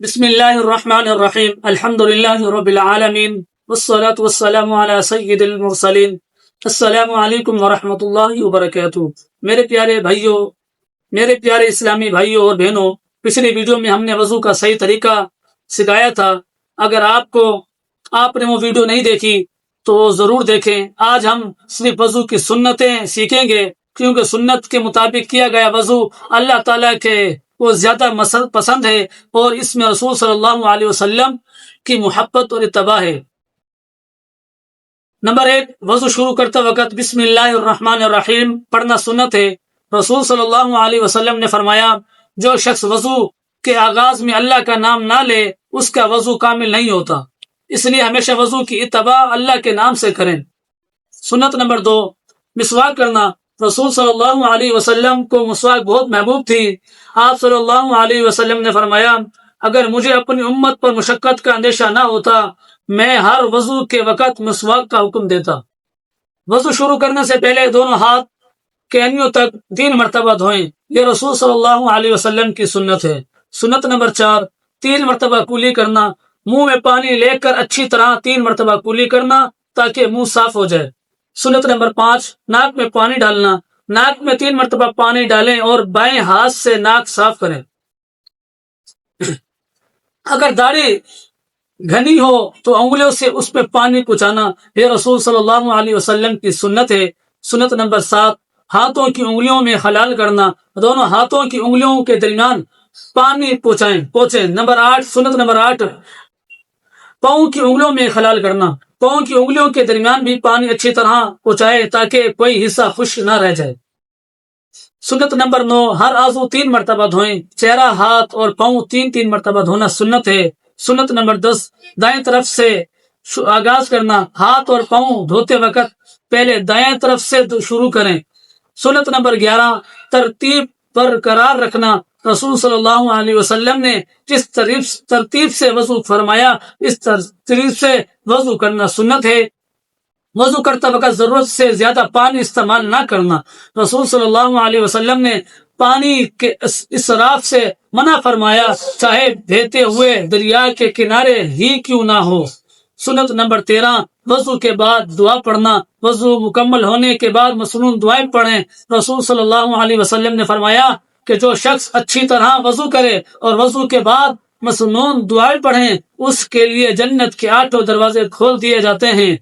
بسم اللہ الرحمن الرحیم الحمد للہ رب العالمین والصلاة والسلام علی سید المرسلین۔ السلام علیکم ورحمۃ اللہ وبرکاتہ۔ میرے پیارے اسلامی بھائیوں اور بہنوں، پچھلی ویڈیو میں ہم نے وضو کا صحیح طریقہ سکھایا تھا۔ اگر آپ نے وہ ویڈیو نہیں دیکھی تو ضرور دیکھیں۔ آج ہم صرف وضو کی سنتیں سیکھیں گے، کیونکہ سنت کے مطابق کیا گیا وضو اللہ تعالیٰ کے وہ زیادہ پسند ہے، اور اس میں رسول صلی اللہ علیہ وسلم کی محبت اور اتباع ہے۔ نمبر 1، وضو شروع کرتے وقت بسم اللہ الرحمن الرحیم پڑھنا سنت ہے۔ رسول صلی اللہ علیہ وسلم نے فرمایا، جو شخص وضو کے آغاز میں اللہ کا نام نہ لے اس کا وضو کامل نہیں ہوتا، اس لیے ہمیشہ وضو کی اتباع اللہ کے نام سے کریں۔ سنت نمبر 2، مسواک کرنا۔ رسول صلی اللہ علیہ وسلم کو مسواک بہت محبوب تھی۔ آپ صلی اللہ علیہ وسلم نے فرمایا، اگر مجھے اپنی امت پر مشقت کا اندیشہ نہ ہوتا میں ہر وضو کے وقت مسواک کا حکم دیتا۔ وضو شروع کرنے سے پہلے دونوں ہاتھ کے انگلیوں تک 3 مرتبہ دھوئیں، یہ رسول صلی اللہ علیہ وسلم کی سنت ہے۔ سنت نمبر 4، 3 مرتبہ کلی کرنا۔ منہ میں پانی لے کر اچھی طرح 3 مرتبہ کلی کرنا تاکہ منہ صاف ہو جائے۔ سنت نمبر 5، ناک میں پانی ڈالنا۔ ناک میں 3 مرتبہ پانی ڈالیں اور بائیں ہاتھ سے ناک صاف کریں۔ اگر داڑھی گھنی ہو تو انگلیوں سے اس پہ پانی پہنچانا، یہ رسول صلی اللہ علیہ وسلم کی سنت ہے۔ سنت نمبر 7، ہاتھوں کی انگلیوں میں خلال کرنا۔ دونوں ہاتھوں کی انگلیوں کے درمیان پانی پہنچیں۔ سنت نمبر 8، پاؤں کی انگلیوں میں خلال کرنا۔ پاؤں کی انگلیوں کے درمیان بھی پانی اچھی طرح پہنچائے تاکہ کوئی حصہ خشک نہ رہ جائے۔ سنت نمبر 9، ہر عضو 3 مرتبہ دھوئیں۔ چہرہ، ہاتھ اور پاؤں 3 مرتبہ دھونا سنت ہے۔ سنت نمبر 10، دائیں طرف سے آغاز کرنا۔ ہاتھ اور پاؤں دھوتے وقت پہلے دائیں طرف سے شروع کریں۔ سنت نمبر 11، ترتیب برقرار رکھنا۔ رسول صلی اللہ علیہ وسلم نے جس ترتیب سے وضو فرمایا اس ترتیب سے وضو کرنا سنت ہے۔ وضو کرتے وقت ضرورت سے زیادہ پانی استعمال نہ کرنا۔ رسول صلی اللہ علیہ وسلم نے پانی کے اسراف سے منع فرمایا، چاہے بہتے ہوئے دریا کے کنارے ہی کیوں نہ ہو۔ سنت نمبر 13، وضو کے بعد دعا پڑھنا۔ وضو مکمل ہونے کے بعد مسنون دعائیں پڑھیں۔ رسول صلی اللہ علیہ وسلم نے فرمایا کہ جو شخص اچھی طرح وضو کرے اور وضو کے بعد مسنون دعائیں پڑھیں اس کے لیے جنت کے 8 دروازے کھول دیے جاتے ہیں۔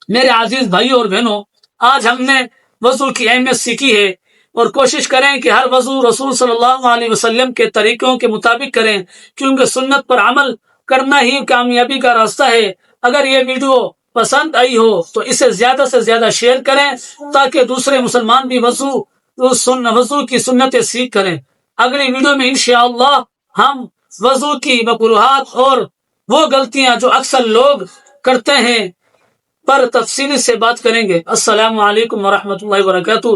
میرے عزیز بھائیوں اور بہنوں، آج ہم نے وضو کی اہمیت سیکھی ہے، اور کوشش کریں کہ ہر وضو رسول صلی اللہ علیہ وسلم کے طریقوں کے مطابق کریں، کیونکہ سنت پر عمل کرنا ہی کامیابی کا راستہ ہے۔ اگر یہ ویڈیو پسند آئی ہو تو اسے زیادہ سے زیادہ شیئر کریں تاکہ دوسرے مسلمان بھی وضو کی سنتیں سیکھ کریں۔ اگلی ویڈیو میں انشاءاللہ ہم وضو کی مکروہات اور وہ غلطیاں جو اکثر لوگ کرتے ہیں پر تفصیلی سے بات کریں گے۔ السلام علیکم ورحمۃ اللہ وبرکاتہ۔